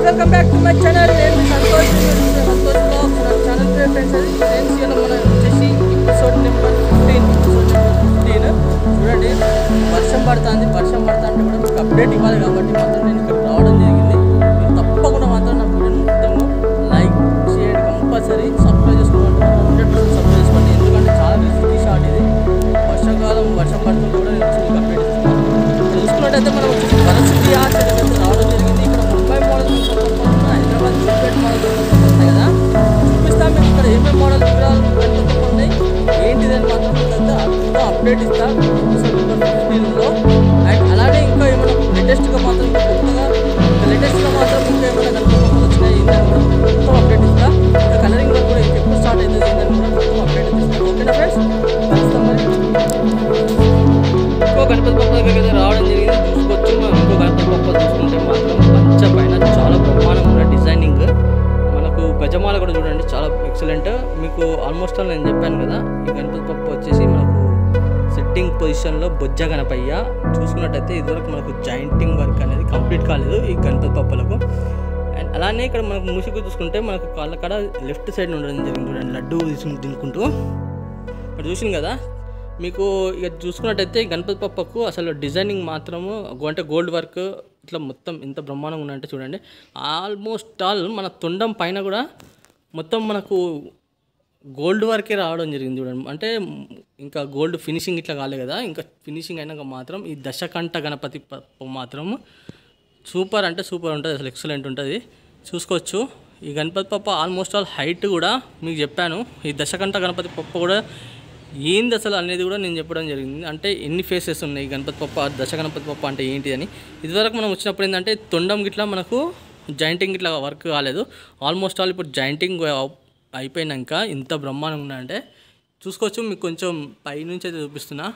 Welcome back to my channel. నేను Santosh blogs. నా channel పేరు ఫ్రెండ్స్ ఇలా మనం వచ్చేసి ఎపిసోడ్ నెంబర్ 15 చూడండి. వర్షం పడుతుంది అంటే కూడా మీకు అప్డేట్ ఇవ్వాలి కాబట్టి మాత్రం నేను ఇక్కడ రావడం జరిగింది. మీరు తప్పకుండా మాత్రం నా వీడియోని మొత్తం లైక్ చేయండి, కంపల్సరీ సబ్స్క్రైబ్ చేసుకోండి, 100% సబ్స్క్రైబ్ చేసుకోండి. ఎందుకంటే చాలా రిస్కీ షాట్ ఇది. వర్షాకాలం వర్షం పడుతుంది కూడా నేను వచ్చి అప్డేట్ ఇస్తున్నాను. చూసుకున్నట్టయితే మనం వచ్చేసి పరిస్థితి రావడం జరిగింది. ఇక్కడ ముంబై మోడల్ హైదరాబాద్ మోడల్ ఉంటాయి కదా, చూపిస్తాం మీకు ఇక్కడ ఏమేమి మోడల్ ఉన్నాయి ఏంటిదని మాత్రం మీకు అప్డేట్ ఇస్తాను ఎపిసోడ్ నెంబర్ 15లో. అండ్ అలానే ఇంకా ఏమైనా లేటెస్ట్గా మాత్రం కొత్తగా లేటెస్ట్గా మాత్రం ఇంకా ఏమైనా కనుక వచ్చినాయి ఏంటని కూడా మొత్తం అప్డేట్ ఇస్తాను. ఇంకా కలరింగ్ కూడా ఎప్పుడు స్టార్ట్ అవుతుంది ఏంటని కూడా మొత్తం అప్డేట్ ఇస్తాను. ఓకేనా ఫ్రెండ్స్, కలుస్తాం. మరి ఇంకో గణపతి బప్ప దగ్గర రావడం జరిగింది. చూసుకోవచ్చు. మనం ఇంకో గణపతి బప్ప చూసుకుంటే మాత్రం పంచ పైన చాలా బ్రహ్మాండంగా ఉన్న డిజైనింగ్. మనకు గజమాల కూడా చూడండి, చాలా ఎక్సలెంట్. మీకు ఆల్మోస్ట్ ఆల్ నేను చెప్పాను కదా, ఈ గణపతి బప్ప వచ్చేసి మనకు సెట్టింగ్ పొజిషన్లో బొజ్జ గణపయ్య. చూసుకున్నట్టయితే ఇదివరకు మనకు జాయింటింగ్ వర్క్ అనేది కంప్లీట్ కాలేదు ఈ గణపతి బప్పలకు. అండ్ అలానే ఇక్కడ మనకు మూసికు చూసుకుంటే మనకు కాళ్ళ కాడ లెఫ్ట్ సైడ్ ఉండడం జరిగింది. చూడండి, లడ్డు తినుకుంటూ ఇక్కడ చూసింది కదా. మీకు ఇక చూసుకున్నట్టయితే గణపతి బప్పకు అసలు డిజైనింగ్ మాత్రము అంటే గోల్డ్ వర్క్ ఇట్లా మొత్తం ఎంత బ్రహ్మాండంగా ఉన్నాయంటే చూడండి. ఆల్మోస్ట్ ఆల్ మన తొండం పైన కూడా మొత్తం మనకు గోల్డ్ వర్కే రావడం జరిగింది చూడండి. అంటే ఇంకా గోల్డ్ ఫినిషింగ్ ఇట్లా కాలే కదా, ఇంకా ఫినిషింగ్ అయినాక మాత్రం ఈ దశకంఠ గణపతి బప్ప మాత్రం సూపర్ అంటే సూపర్ ఉంటుంది, అసలు ఎక్సలెంట్ ఉంటుంది. చూసుకోవచ్చు. ఈ Ganapati Bappa almost all height కూడా మీకు చెప్పాను. ఈ దశకంఠ గణపతి బప్ప కూడా ఏంది అసలు అనేది కూడా నేను చెప్పడం జరిగింది. అంటే ఎన్ని ఫేసెస్ ఉన్నాయి గణపతి బప్ప, దశ గణపతి బప్ప అంటే ఏంటి అని. ఇదివరకు మనం వచ్చినప్పుడు ఏంటంటే తొండం గిట్లా మనకు జాయింటింగ్ ఇట్లా వర్క్ కాలేదు. ఆల్మోస్ట్ ఆల్ ఇప్పుడు జాయింటింగ్ అయిపోయినాక ఇంత బ్రహ్మాండంగా ఉన్నాయంటే చూసుకోవచ్చు. మీకు కొంచెం పైనుంచి అయితే చూపిస్తున్నా.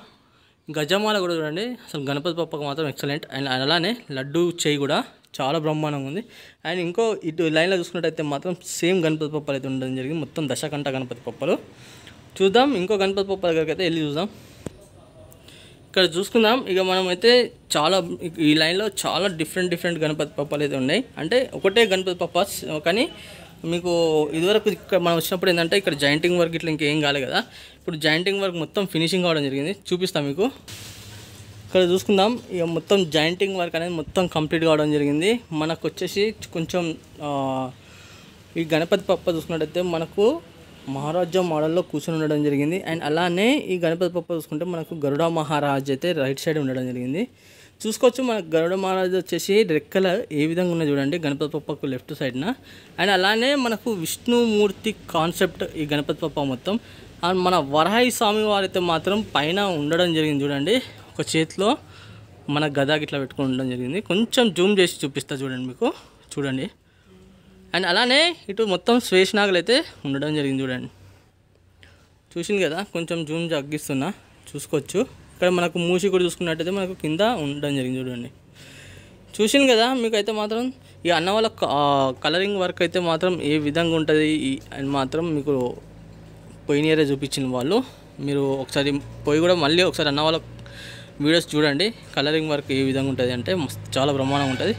గజమాల కూడా చూడండి, అసలు గణపతి బప్పకు మాత్రం ఎక్సలెంట్. అండ్ అలానే లడ్డు చేయి కూడా చాలా బ్రహ్మాండంగా ఉంది. అండ్ ఇంకో ఇటు లైన్లో చూసుకున్నట్టయితే మాత్రం సేమ్ గణపతి బప్పలు అయితే ఉండడం జరిగింది, మొత్తం దశకంఠ గణపతి బప్పలు. చూద్దాం ఇంకో గణపతి బప్ప దగ్గరికి అయితే వెళ్ళి చూద్దాం. ఇక్కడ చూసుకుందాం. ఇక మనం అయితే చాలా ఈ లైన్లో చాలా డిఫరెంట్ గణపతి బప్పలు అయితే ఉన్నాయి. అంటే ఒకటే గణపతి బప్ప కానీ మీకు ఇదివరకు ఇక్కడ మనం వచ్చినప్పుడు ఏంటంటే ఇక్కడ జాయింటింగ్ వర్క్ ఇట్లా ఇంకేం కాలేదు కదా, ఇప్పుడు జాయింటింగ్ వర్క్ మొత్తం ఫినిషింగ్ కావడం జరిగింది. చూపిస్తాం మీకు. ఇక్కడ చూసుకుందాం. ఇక మొత్తం జాయింటింగ్ వర్క్ అనేది మొత్తం కంప్లీట్ కావడం జరిగింది. మనకు వచ్చేసి కొంచెం ఈ గణపతి బప్ప చూసుకున్నట్టయితే మనకు మహారాజా మోడల్లో కూర్చొని ఉండడం జరిగింది. అండ్ అలానే ఈ గణపతి బప్ప చూసుకుంటే మనకు గరుడ మహారాజ్ అయితే రైట్ సైడ్ ఉండడం జరిగింది. చూసుకోవచ్చు. మనకు గరుడ మహారాజ్ వచ్చేసి రెక్కల ఏ విధంగా ఉన్నది చూడండి గణపతి బప్పకు లెఫ్ట్ సైడ్న. అండ్ అలానే మనకు విష్ణుమూర్తి కాన్సెప్ట్ ఈ గణపతి బప్ప మొత్తం. అండ్ మన వరాహి స్వామి వారైతే మాత్రం పైన ఉండడం జరిగింది చూడండి. ఒక చేతిలో మన గదా గిట్లా పెట్టుకుని ఉండడం జరిగింది. కొంచెం జూమ్ చేసి చూపిస్తా చూడండి మీకు. చూడండి. అండ్ అలానే ఇటు మొత్తం శ్వేషనాగులు అయితే ఉండడం జరిగింది చూడండి. చూసింది కదా, కొంచెం జూమ్ తగ్గిస్తున్నా, చూసుకోవచ్చు. ఇక్కడ మనకు మూసి కూడా చూసుకున్నట్టయితే మనకు కింద ఉండడం జరిగింది చూడండి. చూసింది కదా. మీకైతే మాత్రం ఈ అన్న వాళ్ళ కలరింగ్ వర్క్ అయితే మాత్రం ఏ విధంగా ఉంటుంది అని మాత్రం మీకు పోయిన ఇయరే చూపించిన వాళ్ళు. మీరు ఒకసారి పోయి కూడా మళ్ళీ ఒకసారి అన్న వాళ్ళ వీడియోస్ చూడండి. కలరింగ్ వర్క్ ఏ విధంగా ఉంటుంది అంటే చాలా బ్రహ్మాండంగా ఉంటుంది.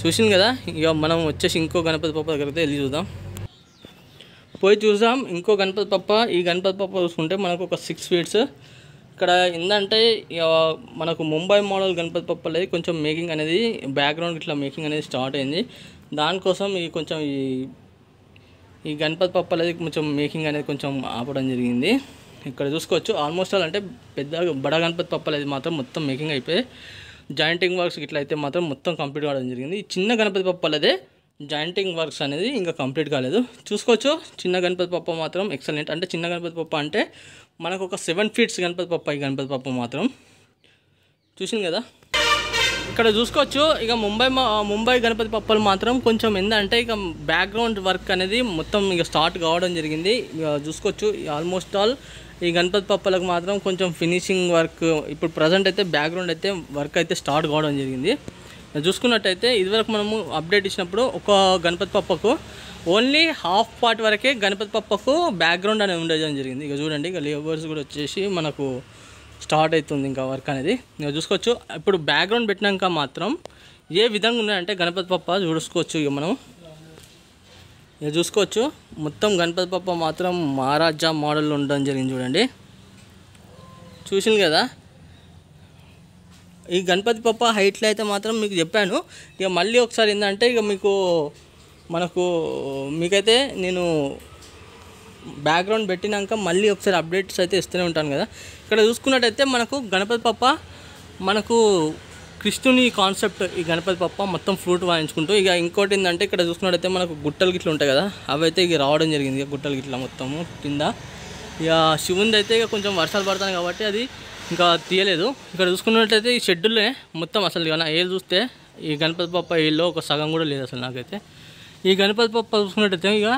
చూసింది కదా. ఇక మనం వచ్చేసి ఇంకో గణపతి బప్ప దగ్గరికి వెళ్ళి చూద్దాం. పోయి చూసాం ఇంకో గణపతి పప్ప. ఈ గణపతి పప్ప చూసుకుంటే మనకు ఒక 6 ఫీట్స్. ఇక్కడ ఏంటంటే మనకు ముంబై మోడల్ గణపతి పప్ప అనేది కొంచెం మేకింగ్ అనేది బ్యాక్గ్రౌండ్ ఇట్లా మేకింగ్ అనేది స్టార్ట్ అయింది. దానికోసం ఈ కొంచెం ఈ గణపతి పప్ప అనేది కొంచెం మేకింగ్ అనేది కొంచెం ఆపడం జరిగింది. ఇక్కడ చూసుకోవచ్చు ఆల్మోస్ట్ ఆల్ అంటే బడ గణపతి పప్ప అనేది మాత్రం మొత్తం మేకింగ్ అయిపోయి జాయింటింగ్ వర్క్స్ ఇట్లా అయితే మాత్రం మొత్తం కంప్లీట్ కావడం జరిగింది. ఈ చిన్న గణపతి పప్పలదే జాయింటింగ్ వర్క్స్ అనేది ఇంకా కంప్లీట్ కాలేదు. చూసుకోవచ్చు చిన్న గణపతి పప్ప మాత్రం ఎక్సలెంట్. అంటే చిన్న గణపతి పప్ప అంటే మనకు ఒక 7 ఫీట్స్ గణపతి పప్ప. ఈ గణపతి పప్ప మాత్రం చూసింది కదా. ఇక్కడ చూసుకోవచ్చు ఇక ముంబై గణపతి పప్పలు మాత్రం కొంచెం ఏంటంటే ఇక బ్యాక్గ్రౌండ్ వర్క్ అనేది మొత్తం ఇక స్టార్ట్ కావడం జరిగింది. ఇక చూసుకోవచ్చు ఆల్మోస్ట్ ఆల్ ఈ గణపతి పప్పలకు మాత్రం కొంచెం ఫినిషింగ్ వర్క్ ఇప్పుడు ప్రజెంట్ అయితే బ్యాక్గ్రౌండ్ అయితే వర్క్ అయితే స్టార్ట్ కావడం జరిగింది. చూసుకున్నట్టయితే ఇదివరకు మనము అప్డేట్ ఇచ్చినప్పుడు ఒక గణపతి పప్పకు ఓన్లీ హాఫ్ పార్ట్ వరకే గణపతి పప్పకు బ్యాక్గ్రౌండ్ అనేది ఉండడం జరిగింది. ఇక చూడండి ఇక లేబర్స్ కూడా వచ్చేసి మనకు స్టార్ట్ అవుతుంది ఇంకా వర్క్ అనేది. ఇక చూసుకోవచ్చు ఇప్పుడు బ్యాక్గ్రౌండ్ పెట్టినాక మాత్రం ఏ విధంగా ఉన్నాయంటే గణపతి పప్ప చూసుకోవచ్చు. ఇక మనం ఇక చూసుకోవచ్చు మొత్తం గణపతి పప్ప మాత్రం మహారాజా మోడల్లో ఉండడం జరిగింది. చూడండి చూసింది కదా. ఈ గణపతి పప్ప హైట్లో అయితే మాత్రం మీకు చెప్పాను. ఇక మళ్ళీ ఒకసారి ఏంటంటే ఇక మీకైతే నేను బ్యాక్గ్రౌండ్ పెట్టినాక మళ్ళీ ఒకసారి అప్డేట్స్ అయితే ఇస్తూనే ఉంటాను కదా. ఇక్కడ చూసుకున్నట్టయితే మనకు గణపతి పప్ప మనకు కృష్ణుని కాన్సెప్ట్ ఈ గణపతి పప్ప మొత్తం ఫ్రూట్ వాయించుకుంటూ. ఇక ఇంకోటి ఏంటంటే ఇక్కడ చూసుకున్నట్టయితే మనకు గుట్టలు గిట్ల ఉంటాయి కదా, అవి అయితే ఇక రావడం జరిగింది. ఇక గుట్టలు గిట్ల మొత్తము కింద. ఇక శివుంది అయితే ఇక కొంచెం వర్షాలు పడతాయి కాబట్టి అది ఇంకా తీయలేదు. ఇక్కడ చూసుకున్నట్టయితే ఈ షెడ్యూల్లో మొత్తం అసలు ఏది చూస్తే ఈ గణపతి పప్ప ఏళ్ళలో ఒక సగం కూడా లేదు అసలు నాకైతే. ఈ గణపతి పప్ప చూసుకున్నట్టయితే ఇక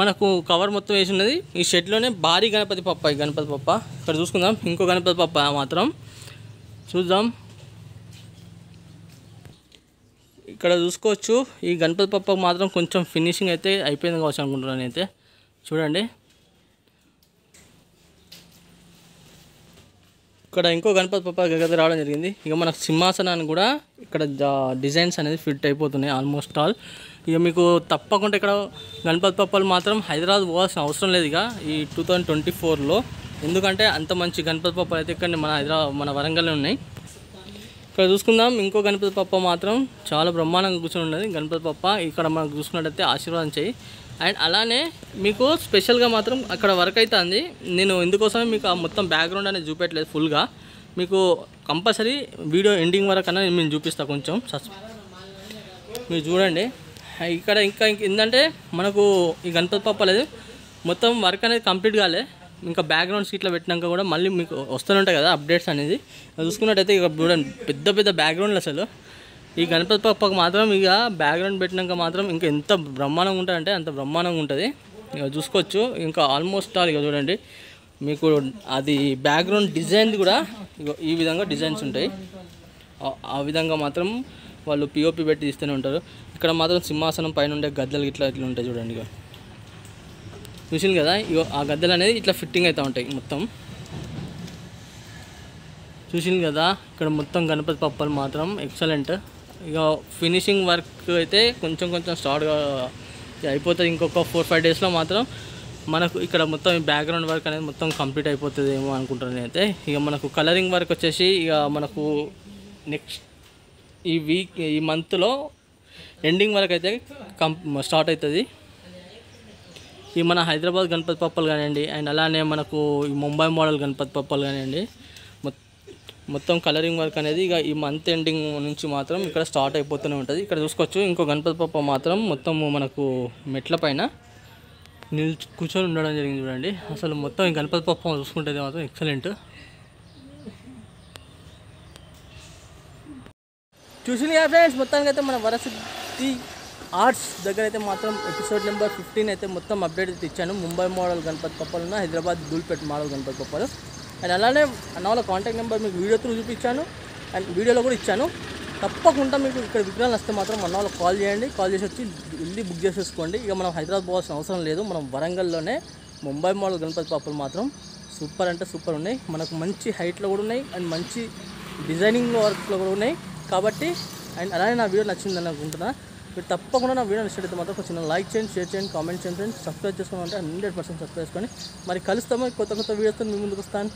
మనకు కవర్ మొత్తం వేసి ఉన్నది. ఈ షెడ్లోనే భారీ గణపతి పప్ప ఈ గణపతి పప్ప. ఇక్కడ చూసుకుందాం ఇంకో గణపతి పప్ప మాత్రం చూద్దాం. ఇక్కడ చూసుకోవచ్చు ఈ గణపతి పప్ప మాత్రం కొంచెం ఫినిషింగ్ అయితే అయిపోయింది కావచ్చు అనుకుంటున్నాను అయితే. చూడండి ఇక్కడ ఇంకో గణపతి పప్ప గగతి రావడం జరిగింది. ఇక మనకు సింహాసనాన్ని కూడా ఇక్కడ డిజైన్స్ అనేది ఫిట్ అయిపోతున్నాయి ఆల్మోస్ట్ ఆల్. ఇక మీకు తప్పకుండా ఇక్కడ గణపతి పప్పలు మాత్రం హైదరాబాద్ పోవాల్సిన అవసరం లేదు ఇక ఈ 2024లో. ఎందుకంటే అంత మంచి గణపతి పప్పలు అయితే ఇక్కడ మన వరంగల్లో ఉన్నాయి. ఇక్కడ చూసుకుందాం ఇంకో గణపతి పప్ప మాత్రం చాలా బ్రహ్మాండంగా కూర్చొని ఉన్నది గణపతి పప్ప. ఇక్కడ మనకు చూసుకున్నట్టయితే ఆశీర్వాదం చేయి. అండ్ అలానే మీకు స్పెషల్గా మాత్రం అక్కడ వర్క్ అవుతుంది. నేను ఎందుకోసమే మీకు ఆ మొత్తం బ్యాక్గ్రౌండ్ అనేది చూపెట్టలేదు ఫుల్గా. మీకు కంపల్సరీ వీడియో ఎండింగ్ వరకు అనేది నేను చూపిస్తాను కొంచెం మీరు చూడండి. ఇక్కడ ఇంకా ఏంటంటే మనకు ఈ గణపతి పప్ప లేదు మొత్తం వర్క్ అనేది కంప్లీట్ కాలే. ఇంకా బ్యాక్గ్రౌండ్ సీట్లో పెట్టినాక కూడా మళ్ళీ మీకు వస్తూనే కదా అప్డేట్స్ అనేది. చూసుకున్నట్టయితే ఇక చూడండి పెద్ద పెద్ద బ్యాక్గ్రౌండ్లు అసలు ఈ గణపతి పప్పకు మాత్రం ఇక బ్యాక్గ్రౌండ్ పెట్టినాక మాత్రం ఇంకా ఎంత బ్రహ్మాండంగా ఉంటుందంటే అంత బ్రహ్మాండంగా ఉంటుంది. ఇక చూసుకోవచ్చు ఇంకా ఆల్మోస్ట్ ఆల్ ఇక చూడండి మీకు అది బ్యాక్గ్రౌండ్ డిజైన్ కూడా ఇక ఈ విధంగా డిజైన్స్ ఉంటాయి. ఆ విధంగా మాత్రం వాళ్ళు పిఓపి పెట్టి తీస్తూనే ఉంటారు. ఇక్కడ మాత్రం సింహాసనం పైన ఉండే గద్దెలు ఇట్లా ఉంటాయి చూడండి. ఇక చూసింది కదా ఇక ఆ గద్దెలు అనేది ఇట్లా ఫిట్టింగ్ అవుతూ ఉంటాయి మొత్తం. చూసింది కదా ఇక్కడ మొత్తం గణపతి పప్పలు మాత్రం ఎక్సలెంట్. ఇక ఫినిషింగ్ వర్క్ అయితే కొంచెం స్టార్ట్గా అయిపోతుంది. ఇంకొక 4-5 డేస్లో మాత్రం మనకు ఇక్కడ మొత్తం ఈ బ్యాక్గ్రౌండ్ వర్క్ అనేది మొత్తం కంప్లీట్ అయిపోతుంది ఏమో అనుకుంటున్నాను అయితే. ఇక మనకు కలరింగ్ వర్క్ వచ్చేసి ఇక మనకు నెక్స్ట్ ఈ మంత్లో ఎండింగ్ వరకు అయితే స్టార్ట్ అవుతుంది. ఈ మన హైదరాబాద్ గణపతి పప్పలు కానివ్వండి అండ్ అలానే మనకు ఈ ముంబై మోడల్ గణపతి పప్పలు కానివ్వండి మొత్తం కలరింగ్ వర్క్ అనేది ఇక ఈ మంత్ ఎండింగ్ నుంచి మాత్రం ఇక్కడ స్టార్ట్ అయిపోతూనే ఉంటుంది. ఇక్కడ చూసుకోవచ్చు ఇంకో గణపతి పప్ప మాత్రం మొత్తం మనకు మెట్ల పైన కూర్చొని ఉండడం జరిగింది చూడండి. అసలు మొత్తం ఈ గణపతి పప్ప చూసుకుంటే మాత్రం ఎక్సలెంట్. చూసింది కదా ఫ్రెండ్స్ మొత్తానికి అయితే మన వరసిద్ధి ఆర్ట్స్ దగ్గర అయితే మాత్రం ఎపిసోడ్ నెంబర్ 15 అయితే మొత్తం అప్డేట్ అయితే ఇచ్చాను. ముంబై మోడల్ గణపతి పప్పలు ఉన్న హైదరాబాద్ ధూల్పేట్ మోడల్ గణపతి పప్పలు. అండ్ అలానే నా వాళ్ళ కాంటాక్ట్ నెంబర్ మీకు వీడియో త్రూ చూపించాను అండ్ వీడియోలో కూడా ఇచ్చాను. తప్పకుండా మీకు ఇక్కడ విగ్రహాలు వస్తే మాత్రం మన వాళ్ళకి కాల్ చేయండి. కాల్ చేసి వచ్చి వెళ్ళి బుక్ చేసేసుకోండి. ఇక మనం హైదరాబాద్ పోవాల్సిన అవసరం లేదు. మనం వరంగల్లోనే ముంబై మోడల్ గణపతి పప్పలు మాత్రం సూపర్ అంటే సూపర్ ఉన్నాయి. మనకు మంచి హైట్లో కూడా ఉన్నాయి అండ్ మంచి డిజైనింగ్ వర్క్లో కూడా ఉన్నాయి కాబట్టి. అండ్ అలానే నా వీడియో నచ్చిందని అనుకుంటున్నా. మీరు తప్పకుండా నా వీడియో ఇష్టమైతే మాత్రం ఒక చిన్న లైక్ చేయండి, షేర్ చేయండి, కామెంట్ చేయండి ఫ్రెండ్స్. సబ్స్క్రైబ్ చేసుకోమంటే 100% సబ్స్క్రైబ్ చేసుకొని మరి కలుస్తాము కొత్త వీడియోతో మీ ముందుకు వస్తాను.